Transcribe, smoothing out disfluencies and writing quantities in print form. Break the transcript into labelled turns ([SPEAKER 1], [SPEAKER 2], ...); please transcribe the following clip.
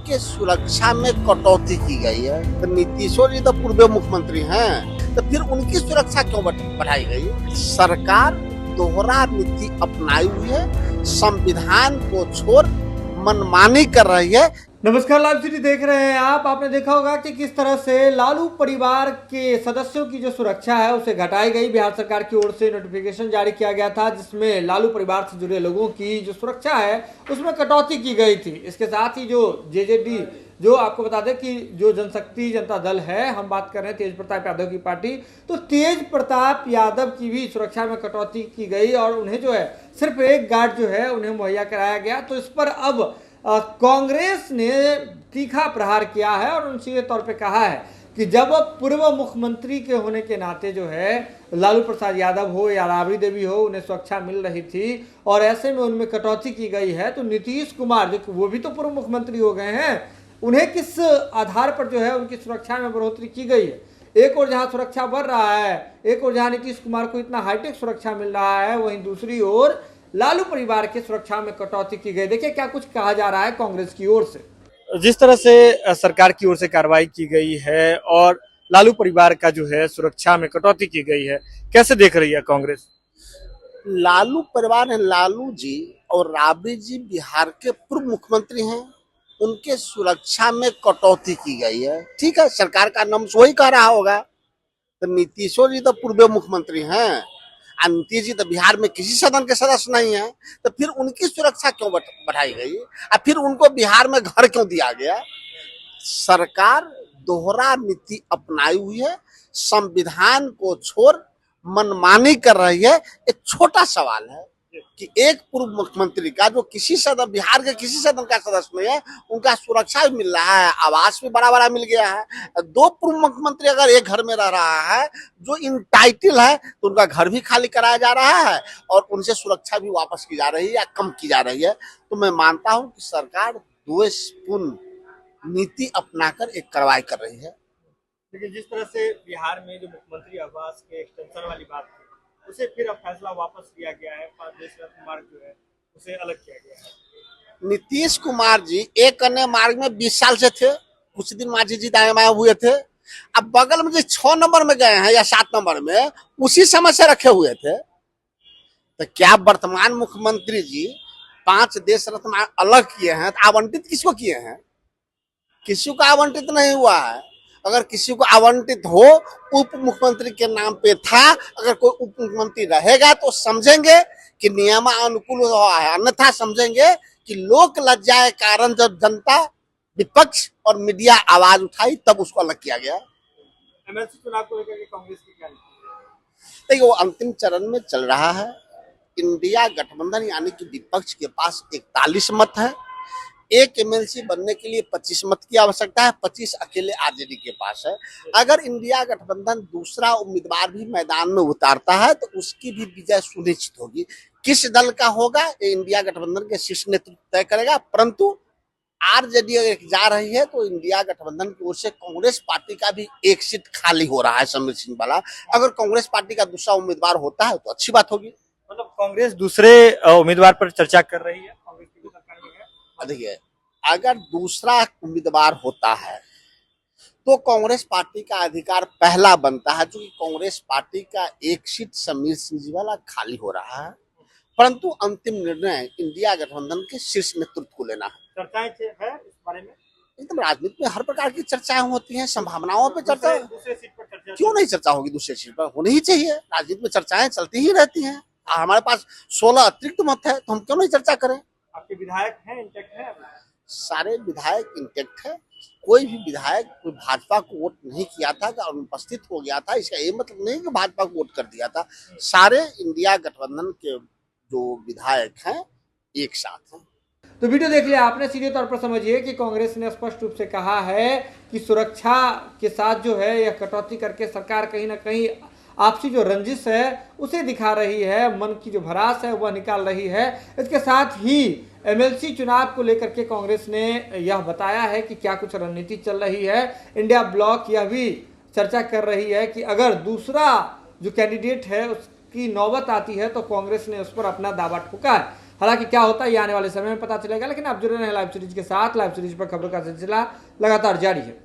[SPEAKER 1] उनके सुरक्षा में कटौती की गई है। तो नीतीशो जी तो पूर्व मुख्यमंत्री हैं, तो फिर उनकी सुरक्षा क्यों बढ़ाई गई? सरकार दोहरा नीति अपनाई हुई है, संविधान को छोड़ मनमानी कर रही है।
[SPEAKER 2] नमस्कार, लाइव सिटी देख रहे हैं आप। आपने देखा होगा कि किस तरह से लालू परिवार के सदस्यों की जो सुरक्षा है उसे घटाई गई। बिहार सरकार की ओर से नोटिफिकेशन जारी किया गया था जिसमें लालू परिवार से जुड़े लोगों की जो सुरक्षा है उसमें कटौती की गई थी। इसके साथ ही जो जेजेडी, जो आपको बता दें कि जो जनशक्ति जनता दल है, हम बात कर रहे हैं तेज प्रताप यादव की पार्टी, तो तेज प्रताप यादव की भी सुरक्षा में कटौती की गई और उन्हें जो है सिर्फ एक गार्ड जो है उन्हें मुहैया कराया गया। तो इस पर अब कांग्रेस ने तीखा प्रहार किया है और उनसे तौर पे कहा है कि जब पूर्व मुख्यमंत्री के होने के नाते जो है लालू प्रसाद यादव हो या राबड़ी देवी हो, उन्हें सुरक्षा मिल रही थी और ऐसे में उनमें कटौती की गई है, तो नीतीश कुमार जो वो भी तो पूर्व मुख्यमंत्री हो गए हैं, उन्हें किस आधार पर जो है उनकी सुरक्षा में बढ़ोतरी की गई है? एक और जहां सुरक्षा बढ़ रहा है, एक और जहां नीतीश कुमार को इतना हाईटेक सुरक्षा मिल रहा है, वहीं दूसरी ओर लालू परिवार की सुरक्षा में कटौती की गई। देखिए क्या कुछ कहा जा रहा है कांग्रेस की ओर से। जिस तरह से सरकार की ओर से कार्रवाई की गई है और लालू परिवार का जो है सुरक्षा में कटौती की गई है, कैसे देख रही है कांग्रेस?
[SPEAKER 1] लालू परिवार है, लालू जी और राबड़ी जी बिहार के पूर्व मुख्यमंत्री हैं, उनके सुरक्षा में कटौती की गई है। ठीक है, सरकार का नाम वही कह रहा होगा। तो नीतीशो जी तो पूर्व मुख्यमंत्री हैं, नीतीश जी तो बिहार में किसी सदन के सदस्य नहीं है, तो फिर उनकी सुरक्षा क्यों बढ़ाई गई और फिर उनको बिहार में घर क्यों दिया गया? सरकार दोहरा नीति अपनाई हुई है, संविधान को छोड़ मनमानी कर रही है। एक छोटा सवाल है कि एक पूर्व मुख्यमंत्री का जो किसी सदन, बिहार के किसी सदन का सदस्य नहीं है, उनका सुरक्षा भी मिल रहा है, आवास भी बड़ा बड़ा मिल गया है। दो पूर्व मुख्यमंत्री अगर एक घर में रह रहा है जो इन टाइटल है, तो उनका घर भी खाली कराया जा रहा है और उनसे सुरक्षा भी वापस की जा रही है या कम की जा रही है। तो मैं मानता हूं कि सरकार द्वेषपूर्ण नीति अपनाकर एक कार्रवाई कर रही है।
[SPEAKER 2] लेकिन जिस तरह से बिहार में जो मुख्यमंत्री आवास के एक्सटेंशन वाली बात थी, उसे फिर अब फैसला वापस लिया गया है, 5 देशरत्न मार्ग जो है उसे अलग किया गया है।
[SPEAKER 1] नीतीश कुमार जी एक अन्य मार्ग में 20 साल से थे, कुछ दिन मांझी जी दाएं हुए थे, अब बगल में जो 6 नंबर में गए हैं या 7 नंबर में, उसी समय से रखे हुए थे। तो क्या वर्तमान मुख्यमंत्री जी 5 देश रत्न अलग किए हैं, तो आवंटित किसको किए हैं? किसी को आवंटित नहीं हुआ है। अगर किसी को आवंटित हो, उप मुख्यमंत्री के नाम पे था, अगर कोई उप मुख्यमंत्री रहेगा तो समझेंगे कि नियमानुकूल हुआ है, अन्यथा समझेंगे कि लोक लज्जा के कारण जब जनता, विपक्ष और मीडिया आवाज उठाई तब उसको अलग किया गया।
[SPEAKER 2] एमएलसी चुनाव को लेकर कांग्रेस की क्या?
[SPEAKER 1] देखिए, वो अंतिम चरण में चल रहा है। इंडिया गठबंधन यानी कि विपक्ष के पास 41 मत है। एक एमएलसी बनने के लिए 25 मत की आवश्यकता है, 25 अकेले आरजेडी के पास है। अगर इंडिया गठबंधन दूसरा उम्मीदवार भी मैदान में उतारता है तो उसकी भी विजय सुनिश्चित होगी। किस दल का होगा ये इंडिया गठबंधन के शीर्ष नेतृत्व तय करेगा, परंतु आरजेडी अगर जा रही है तो इंडिया गठबंधन की ओर से कांग्रेस पार्टी का भी एक सीट खाली हो रहा है, समीर सिंह वाला। अगर कांग्रेस पार्टी का दूसरा उम्मीदवार होता है तो अच्छी बात होगी।
[SPEAKER 2] मतलब कांग्रेस दूसरे उम्मीदवार पर चर्चा कर रही है, कांग्रेस की सरकार में है।
[SPEAKER 1] देखिए, अगर दूसरा उम्मीदवार होता है तो कांग्रेस पार्टी का अधिकार पहला बनता है, क्योंकि कांग्रेस पार्टी का एक सीट समीर सिंह जी वाला खाली हो रहा है, परंतु अंतिम निर्णय इंडिया गठबंधन के शीर्ष नेतृत्व को लेना है।
[SPEAKER 2] चर्चाएं है इस बारे में?
[SPEAKER 1] एकदम, राजनीति में हर प्रकार की चर्चाएं होती हैं, संभावनाओं पे चर्चा।
[SPEAKER 2] दूसरे सीट पर चर्चा
[SPEAKER 1] क्यों नहीं चर्चा होगी? दूसरे सीट पर होनी ही चाहिए। राजनीति में चर्चाएं चलती ही रहती हैं। हमारे पास 16 अतिरिक्त मत है, तो हम क्यों नहीं चर्चा करें?
[SPEAKER 2] आपके विधायक हैं, इंटेक्ट है?
[SPEAKER 1] सारे विधायक इंटेक्ट है। कोई भी विधायक कोई भाजपा को वोट नहीं किया था और अनुपस्थित हो गया था, इसका ये मतलब नहीं कि भाजपा को वोट कर दिया था। सारे इंडिया गठबंधन के जो विधायक हैं एक साथ हैं।
[SPEAKER 2] तो वीडियो देख लिया आपने, सीधे तौर पर समझिए कि कांग्रेस ने स्पष्ट रूप से कहा है कि सुरक्षा के साथ जो है यह कटौती करके सरकार कहीं ना कहीं आपसी जो रंजिश है उसे दिखा रही है, मन की जो भड़ास है वह निकाल रही है। इसके साथ ही एमएलसी चुनाव को लेकर के कांग्रेस ने यह बताया है कि क्या कुछ रणनीति चल रही है। इंडिया ब्लॉक यह भी चर्चा कर रही है कि अगर दूसरा जो कैंडिडेट है उसकी नौबत आती है तो कांग्रेस ने उस पर अपना दावा ठोका है। हालांकि क्या होता है ये आने वाले समय में पता चलेगा, लेकिन आप जुड़े रहें लाइव सीरीज के साथ। लाइव सीरीज पर खबरों का सिलसिला लगातार जारी है।